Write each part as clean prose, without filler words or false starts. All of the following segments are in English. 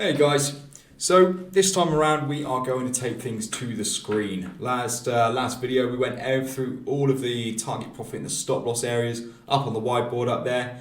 Hey guys, so this time around we are going to take things to the screen. Last video we went through all of the target profit and the stop loss areas up on the whiteboard up there.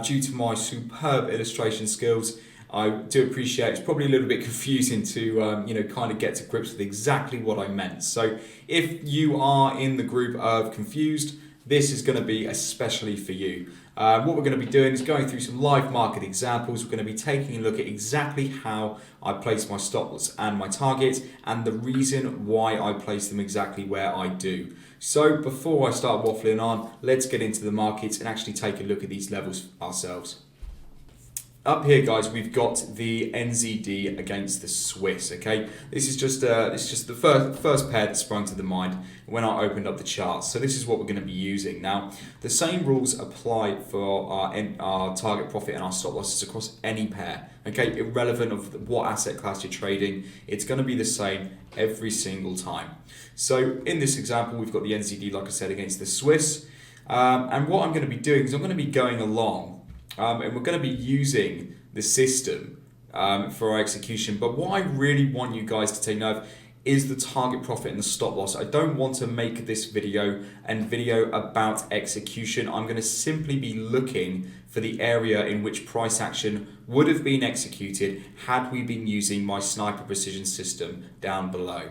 Due to my superb illustration skills, I do appreciate it's probably a little bit confusing to kind of get to grips with exactly what I meant. So if you are in the group of confused, this is going to be especially for you. What we're going to be doing is going through some live market examples. We're going to be taking a look at exactly how I place my stop loss and my targets and the reason why I place them exactly where I do. So before I start waffling on, let's get into the markets and actually take a look at these levels ourselves. Up here, guys, we've got the NZD against the Swiss. Okay, this is just the first pair that sprung to the mind when I opened up the charts. So this is what we're going to be using now. The same rules apply for our target profit and our stop losses across any pair. Okay, irrelevant of what asset class you're trading, it's going to be the same every single time. So in this example, we've got the NZD, like I said, against the Swiss, and what I'm going to be doing is I'm going to be going along. And we're going to be using the system for our execution. But what I really want you guys to take note of is the target profit and the stop loss. I don't want to make this video about execution. I'm going to simply be looking for the area in which price action would have been executed had we been using my sniper precision system down below.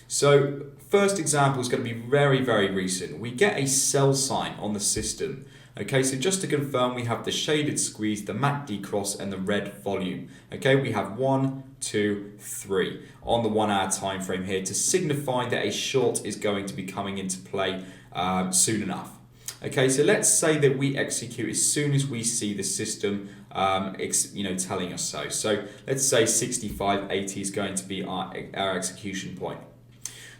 So first example is going to be very, very recent. We get a sell sign on the system. Okay, so just to confirm, we have the shaded squeeze, the MACD cross, and the red volume. Okay, we have 1, 2, 3 on the 1 hour time frame here to signify that a short is going to be coming into play soon enough. Okay, so let's say that we execute as soon as we see the system telling us so. So let's say 65.80 is going to be our execution point.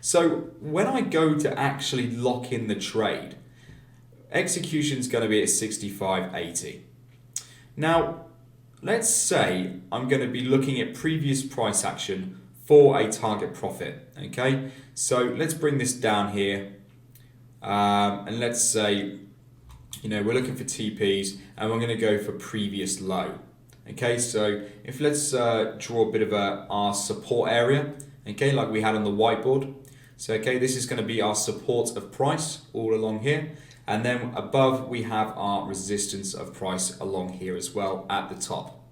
So when I go to actually lock in the trade, execution is going to be at 65.80. Now, let's say I'm going to be looking at previous price action for a target profit. Okay, so let's bring this down here, and let's say, we're looking for TPs, and we're going to go for previous low. Okay, so if let's draw a bit of our support area. Okay, like we had on the whiteboard. So okay, this is going to be our support of price all along here. And then above we have our resistance of price along here as well at the top.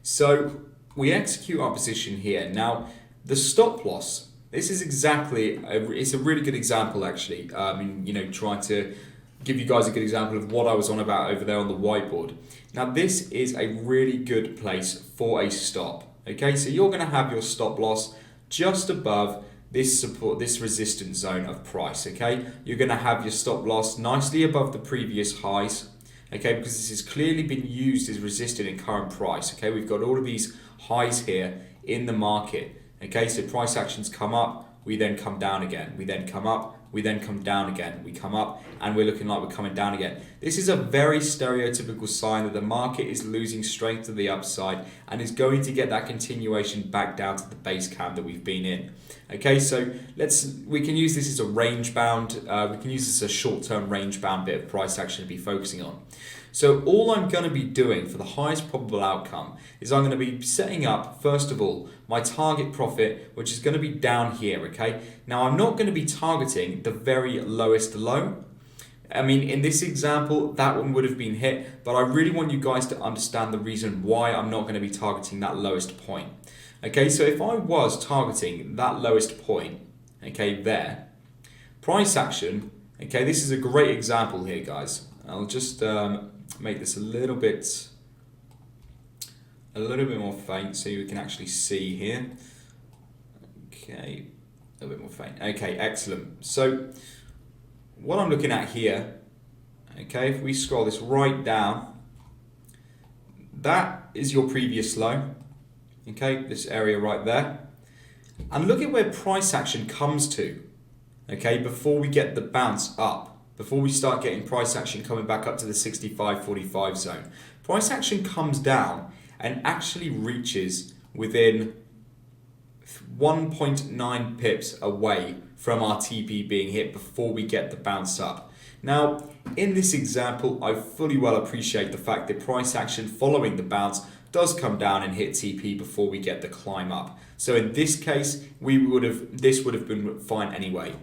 So we execute our position here. Now the stop loss, this is it's a really good example actually. Trying to give you guys a good example of what I was on about over there on the whiteboard. Now this is a really good place for a stop. Okay, so you're going to have your stop loss just above this resistance zone of price. Okay, you're going to have your stop loss nicely above the previous highs, okay, because this has clearly been used as resistance in current price. Okay, we've got all of these highs here in the market. Okay, so price actions come up, we then come down again, we then come up, we then come down again, we come up, and we're looking like we're coming down again. This is a very stereotypical sign that the market is losing strength to the upside and is going to get that continuation back down to the base cam that we've been in. Okay, so we can use this as a range bound, we can use this as a short-term range bound bit of price action to be focusing on. So all I'm going to be doing for the highest probable outcome is I'm going to be setting up, first of all, my target profit, which is going to be down here, okay? Now, I'm not going to be targeting the very lowest low. I mean, in this example, that one would have been hit, but I really want you guys to understand the reason why I'm not going to be targeting that lowest point. Okay, so if I was targeting that lowest point, okay, there, price action, okay, this is a great example here, guys. I'll just make this a little bit more faint so you can actually see here. Okay, a little bit more faint. Okay, excellent. So what I'm looking at here, okay, if we scroll this right down, that is your previous low. Okay, this area right there. And look at where price action comes to, okay, before we get the bounce up. Before we start getting price action coming back up to the 65.45 zone. Price action comes down and actually reaches within 1.9 pips away from our TP being hit before we get the bounce up. Now, in this example, I fully well appreciate the fact that price action following the bounce does come down and hit TP before we get the climb up. So in this case, this would have been fine anyway.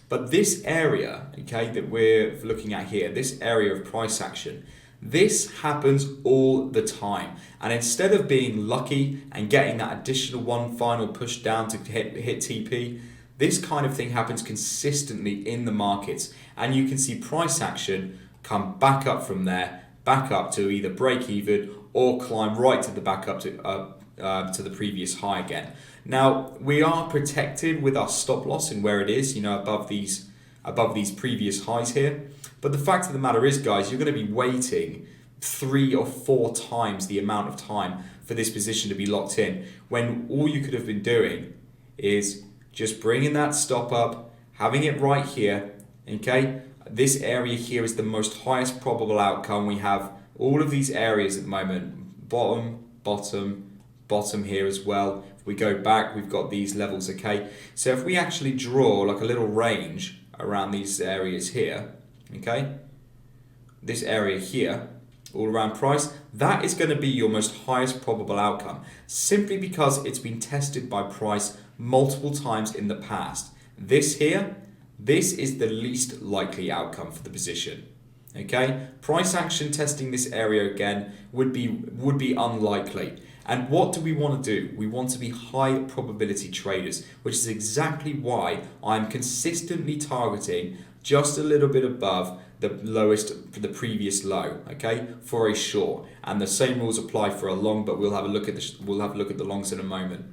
But this area, okay, that we're looking at here, this area of price action, this happens all the time. And instead of being lucky and getting that additional one final push down to hit TP, this kind of thing happens consistently in the markets. And you can see price action come back up from there, back up to either break even or climb right to the back up to the previous high again. Now, we are protected with our stop loss and where it is, above these previous highs here. But the fact of the matter is, guys, you're going to be waiting 3 or 4 times the amount of time for this position to be locked in, when all you could have been doing is just bringing that stop up, having it right here, okay? This area here is the most highest probable outcome. We have all of these areas at the moment, bottom, bottom, bottom here as well. If we go back, we've got these levels, okay? So if we actually draw like a little range around these areas here, okay? This area here, all around price, that is going to be your most highest probable outcome, simply because it's been tested by price multiple times in the past. This here, this is the least likely outcome for the position. Okay, price action testing this area again would be unlikely. And what do we want to do? We want to be high probability traders, which is exactly why I'm consistently targeting just a little bit above the the previous low, okay, for a short. And the same rules apply for a long, but we'll have a look at the longs in a moment.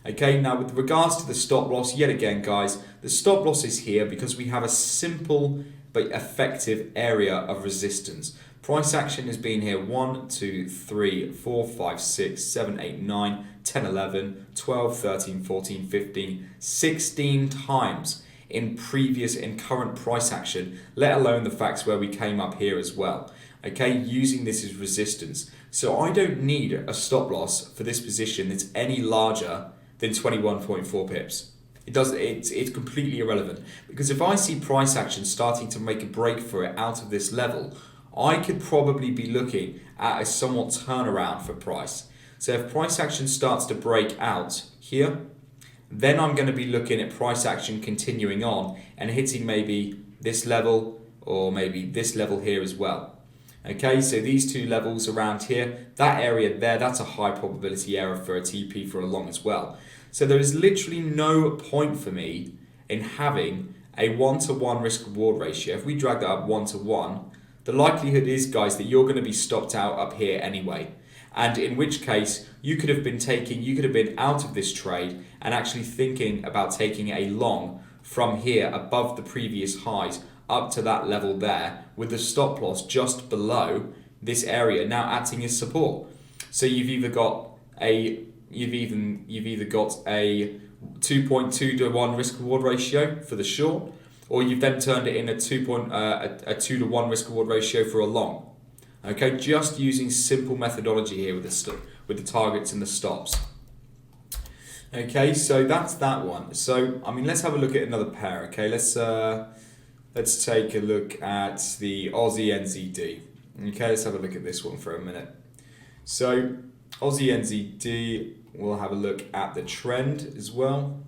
Okay, now with regards to the stop loss, yet again, guys, the stop loss is here because we have a simple but effective area of resistance. Price action has been here 1, 2, 3, 4, 5, 6, 7, 8, 9, 10, 11, 12, 13, 14, 15, 16 times in current price action, let alone the facts where we came up here as well. Okay, using this as resistance. So I don't need a stop loss for this position that's any larger than 21.4 pips. It's completely irrelevant, because if I see price action starting to make a break for it out of this level, I could probably be looking at a somewhat turnaround for price. So if price action starts to break out here, then I'm going to be looking at price action continuing on and hitting maybe this level or maybe this level here as well. Okay, so these two levels around here, that area there, that's a high probability area for a TP for a long as well. So there is literally no point for me in having a 1-to-1 risk reward ratio. If we drag that up 1-to-1, the likelihood is, guys, that you're going to be stopped out up here anyway. And in which case, you could have been out of this trade and actually thinking about taking a long from here above the previous highs up to that level there, with the stop loss just below this area now acting as support. So you've either got a 2.2 to 1 risk reward ratio for the short, or you've then turned it in a 2 to 1 risk reward ratio for a long. Okay, just using simple methodology here with the targets and the stops. Okay, so that's that one. So I mean, let's have a look at another pair. Okay, let's take a look at the Aussie NZD. Okay, let's have a look at this one for a minute. So Aussie NZD, we'll have a look at the trend as well.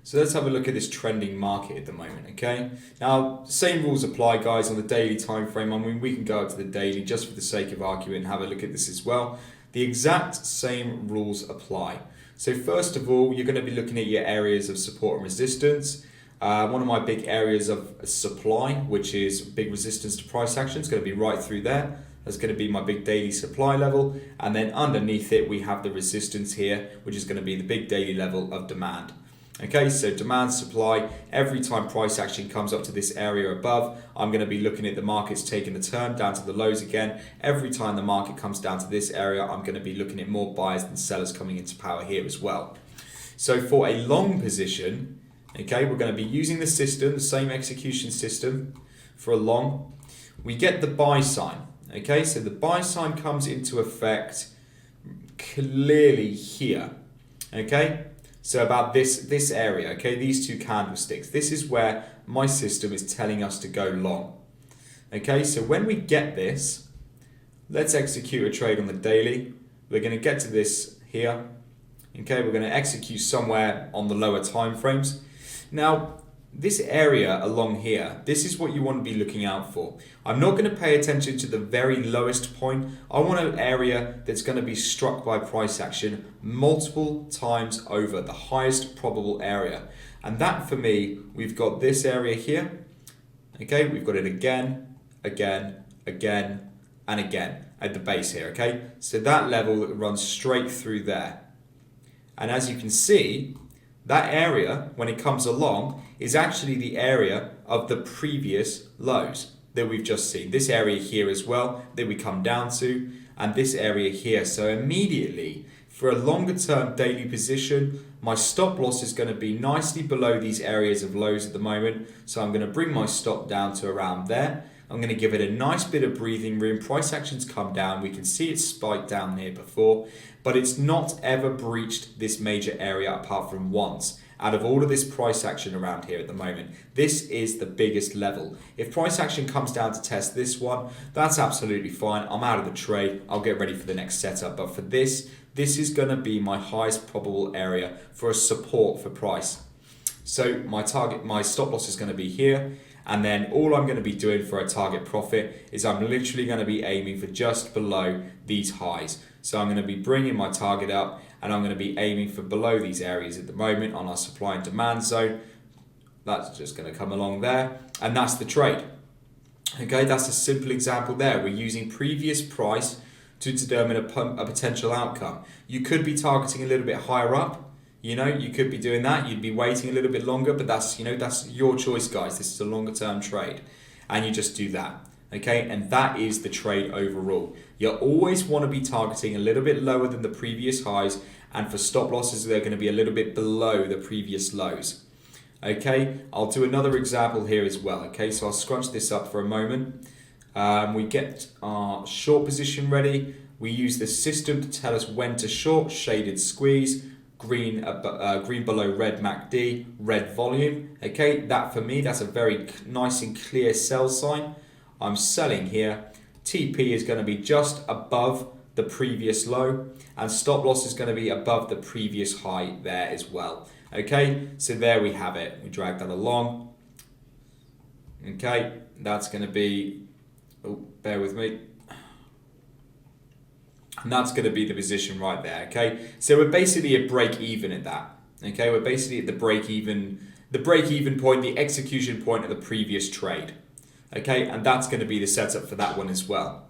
So let's have a look at this trending market at the moment, okay? Now, same rules apply, guys, on the daily time frame. I mean, we can go up to the daily just for the sake of argument and have a look at this as well. The exact same rules apply. So first of all, you're going to be looking at your areas of support and resistance. One of my big areas of supply, which is big resistance to price action, is going to be right through there. That's going to be my big daily supply level. And then underneath it, we have the resistance here, which is going to be the big daily level of demand. Okay, so demand, supply, every time price action comes up to this area above, I'm going to be looking at the markets taking a turn down to the lows again. Every time the market comes down to this area, I'm going to be looking at more buyers than sellers coming into power here as well. So for a long position, okay, we're going to be using the system, the same execution system for a long. We get the buy sign. Okay, so the buy sign comes into effect clearly here. Okay. So about this area, okay, these two candlesticks, this is where my system is telling us to go long. Okay, so when we get this, Let's execute a trade on the daily. We're going to get to this here. Okay, we're going to execute somewhere on the lower time frames. Now, this area along here, this is what you want to be looking out for. I'm not going to pay attention to the very lowest point. I want an area that's going to be struck by price action multiple times over, the highest probable area. And that for me, we've got this area here. Okay, we've got it again, again, again, and again at the base here, okay? So that level runs straight through there. And as you can see, that area, when it comes along, is actually the area of the previous lows that we've just seen. This area here as well that we come down to, and this area here. So immediately, for a longer term daily position, my stop loss is going to be nicely below these areas of lows at the moment. So I'm going to bring my stop down to around there. I'm going to give it a nice bit of breathing room. Price action's come down. We can see it spiked down here before, but it's not ever breached this major area apart from once. Out of all of this price action around here at the moment, this is the biggest level. If price action comes down to test this one, that's absolutely fine. I'm out of the trade. I'll get ready for the next setup. But for this is going to be my highest probable area for a support for price. So my stop loss is going to be here. And then all I'm going to be doing for a target profit is I'm literally going to be aiming for just below these highs. So I'm going to be bringing my target up and I'm going to be aiming for below these areas at the moment on our supply and demand zone. That's just going to come along there. And that's the trade. Okay, that's a simple example there. We're using previous price to determine a potential outcome. You could be targeting a little bit higher up. You know, you could be doing that. You'd be waiting a little bit longer, but that's your choice, guys. This is a longer term trade and you just do that. Okay, and that is the trade overall. You always want to be targeting a little bit lower than the previous highs, and for stop losses, they're going to be a little bit below the previous lows. Okay, I'll do another example here as well. Okay, so I'll scrunch this up for a moment. We get our short position ready. We use the system to tell us when to short, shaded squeeze, green below red MACD, red volume. Okay, that for me, that's a very nice and clear sell sign. I'm selling here. TP is going to be just above the previous low, and stop loss is going to be above the previous high there as well. Okay, so there we have it. We drag that along. Okay, that's going to be, bear with me. And that's going to be the position right there, okay? So we're basically at break even at that, okay? We're basically at the break even point, the execution point of the previous trade, okay? And that's going to be the setup for that one as well.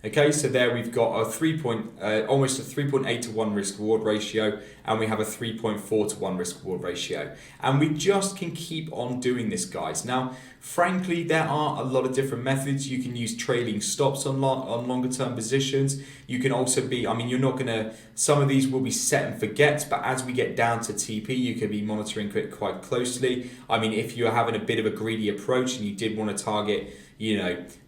Okay, so there we've got a almost a 3.8 to 1 risk reward ratio, and we have a 3.4 to 1 risk reward ratio. And we just can keep on doing this, guys. Now, frankly, there are a lot of different methods. You can use trailing stops on longer term positions. You can also be, you're not gonna, some of these will be set and forget, but as we get down to TP, you can be monitoring it quite closely. If you're having a bit of a greedy approach and you did want to target,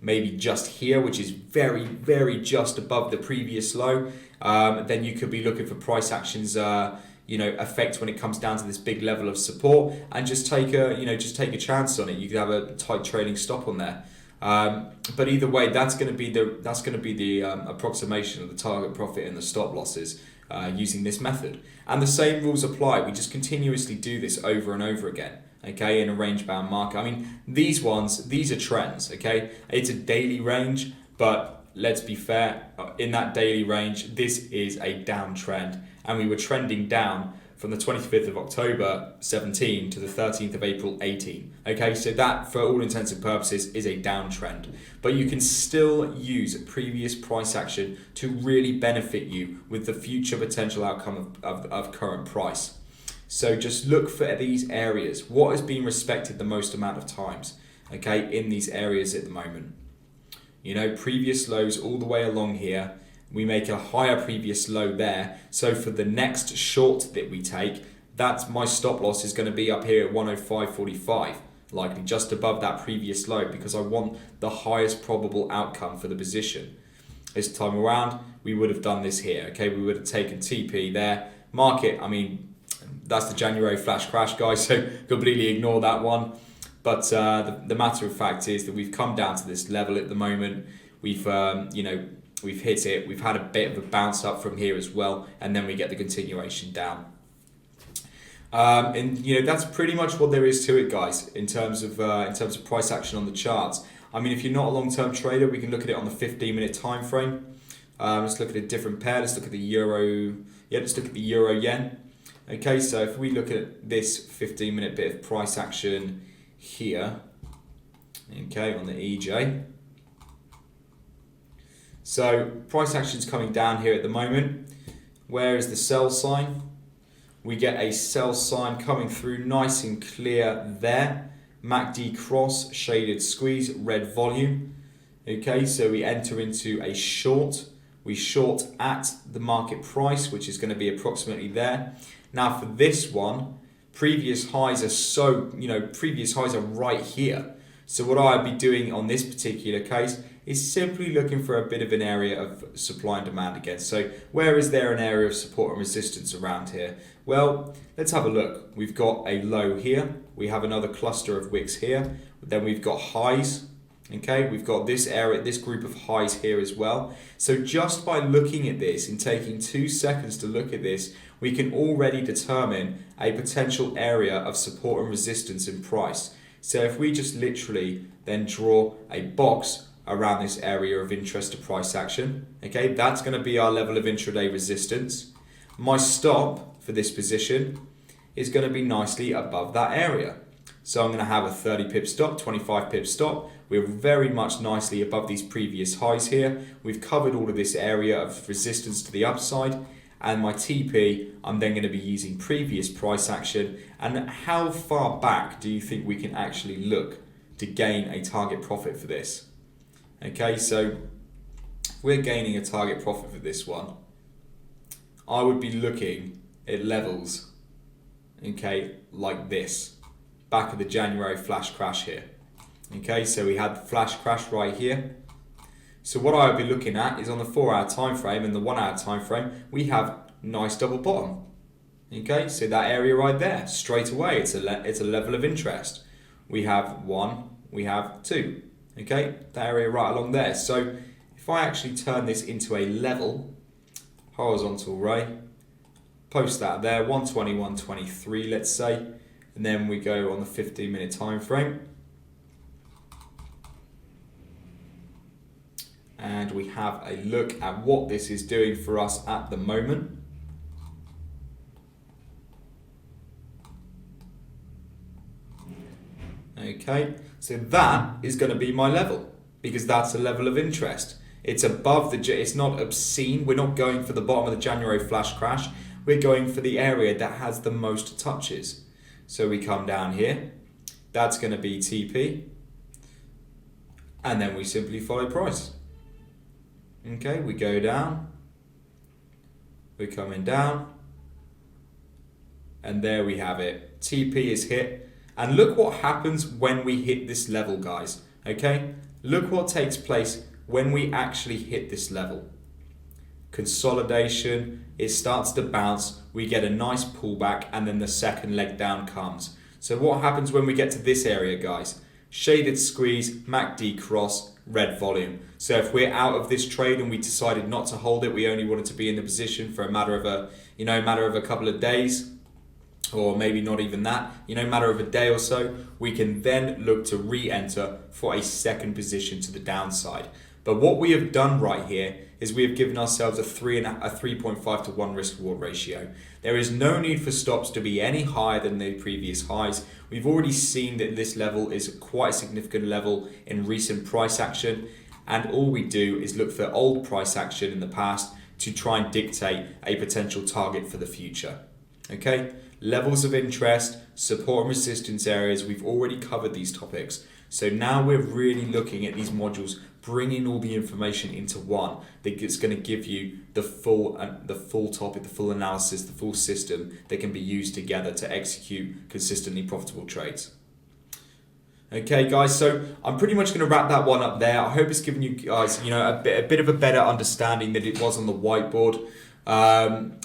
maybe just here, which is very, very just above the previous low, then you could be looking for price actions, effect when it comes down to this big level of support, and just take a chance on it. You could have a tight trailing stop on there. But either way, that's going to be the approximation of the target profit and the stop losses using this method. And the same rules apply. We just continuously do this over and over again. Okay, in a range bound market. These are trends, okay? It's a daily range, but let's be fair, in that daily range, this is a downtrend, and we were trending down from the 25th of October 17 to the 13th of April 18. Okay, so that, for all intents and purposes, is a downtrend. But you can still use previous price action to really benefit you with the future potential outcome of current price. So just look for these areas. What has been respected the most amount of times, okay, in these areas at the moment? Previous lows all the way along here. We make a higher previous low there. So for the next short that we take, that's my stop loss is going to be up here at 105.45, likely just above that previous low, because I want the highest probable outcome for the position. This time around, we would have done this here, okay? We would have taken TP there. Market, that's the January flash crash, guys, so completely ignore that one. But the matter of fact is that we've come down to this level at the moment. We've, we've hit it, we've had a bit of a bounce up from here as well, and then we get the continuation down. And that's pretty much what there is to it, guys, in terms of price action on the charts. I mean, if you're not a long-term trader, we can look at it on the 15-minute time frame. Let's look at a different pair. Let's look at the euro. Yeah, let's look at the euro yen. Okay, so if we look at this 15-minute bit of price action here, okay, on the EJ. So price action is coming down here at the moment. Where is the sell sign? We get a sell sign coming through nice and clear there. MACD cross, shaded squeeze, red volume. Okay, so we enter into a short. We short at the market price, which is going to be approximately there. Now for this one, previous highs are right here. So what I'd be doing on this particular case is simply looking for a bit of an area of supply and demand again. So where is there an area of support and resistance around here? Well, let's have a look. We've got a low here. We have another cluster of wicks here. Then we've got highs. Okay, we've got this area, this group of highs here as well. So just by looking at this and taking 2 seconds to look at this, we can already determine a potential area of support and resistance in price. So if we just literally then draw a box around this area of interest to price action, okay, that's going to be our level of intraday resistance. My stop for this position is going to be nicely above that area. So I'm going to have a 30 pip stop, 25 pip stop. We're very much nicely above these previous highs here. We've covered all of this area of resistance to the upside. And my TP, I'm then going to be using previous price action. And how far back do you think we can actually look to gain a target profit for this? Okay, so if we're gaining a target profit for this one, I would be looking at levels, okay, like this. Back of the January flash crash here. Okay, so we had the flash crash right here. So what I would be looking at is on the 4-hour time frame and the 1-hour time frame, we have nice double bottom. Okay, so that area right there, straight away, it's a level of interest. We have 1, we have 2. Okay, that area right along there. So if I actually turn this into a level, horizontal ray, post that there, 120, 123, let's say. And then we go on the 15-minute time frame. And we have a look at what this is doing for us at the moment. Okay, so that is going to be my level because that's a level of interest. It's above it's not obscene. We're not going for the bottom of the January flash crash. We're going for the area that has the most touches. So we come down here, that's going to be TP, and then we simply follow price. Okay, we go down, we're coming down, and there we have it. TP is hit, and look what happens when we hit this level, guys. Okay, look what takes place when we actually hit this level. Consolidation, it starts to bounce, we get a nice pullback, and then the second leg down comes. So what happens when we get to this area, guys? Shaded squeeze, MACD cross, red volume. So if we're out of this trade and we decided not to hold it, we only wanted to be in the position for a matter of a couple of days, or maybe not even that, matter of a day or so, we can then look to re-enter for a second position to the downside. But what we have done right here is we have given ourselves a 3.5 to 1 risk reward ratio. There is no need for stops to be any higher than the previous highs. We've already seen that this level is quite a significant level in recent price action, and all we do is look for old price action in the past to try and dictate a potential target for the future. Okay, levels of interest, support and resistance areas, we've already covered these topics. So now we're really looking at these modules, bringing all the information into one that's going to give you the full topic, the full analysis, the full system that can be used together to execute consistently profitable trades. Okay, guys, so I'm pretty much going to wrap that one up there. I hope it's given you guys, a bit of a better understanding than it was on the whiteboard.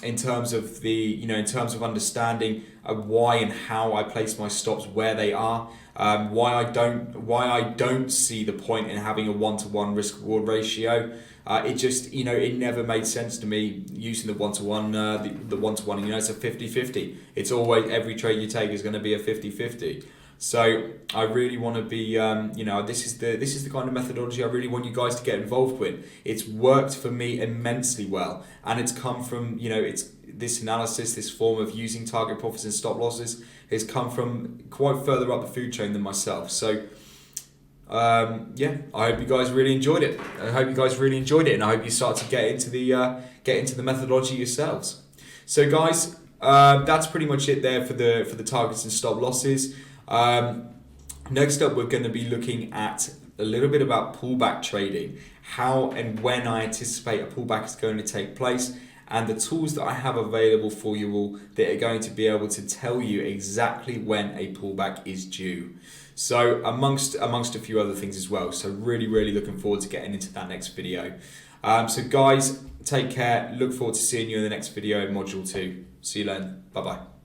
In terms of understanding why and how I place my stops where they are. Why I don't see the point in having a 1-to-1 risk reward ratio. It just, it never made sense to me using the 1-to-1, the 1-to-1, it's a 50-50. It's always, every trade you take is going to be a 50-50. So I really want to be, this is the kind of methodology I really want you guys to get involved with. It's worked for me immensely well, and it's come from, it's this analysis, this form of using target profits and stop losses has come from quite further up the food chain than myself. So I hope you guys really enjoyed it. And I hope you start to get into the methodology yourselves. So guys, that's pretty much it there for the targets and stop losses. Next up, we're going to be looking at a little bit about pullback trading, how and when I anticipate a pullback is going to take place, and the tools that I have available for you all that are going to be able to tell you exactly when a pullback is due. So amongst a few other things as well. So really looking forward to getting into that next video. So guys, take care. Look forward to seeing you in the next video in module 2. See you then. Bye bye.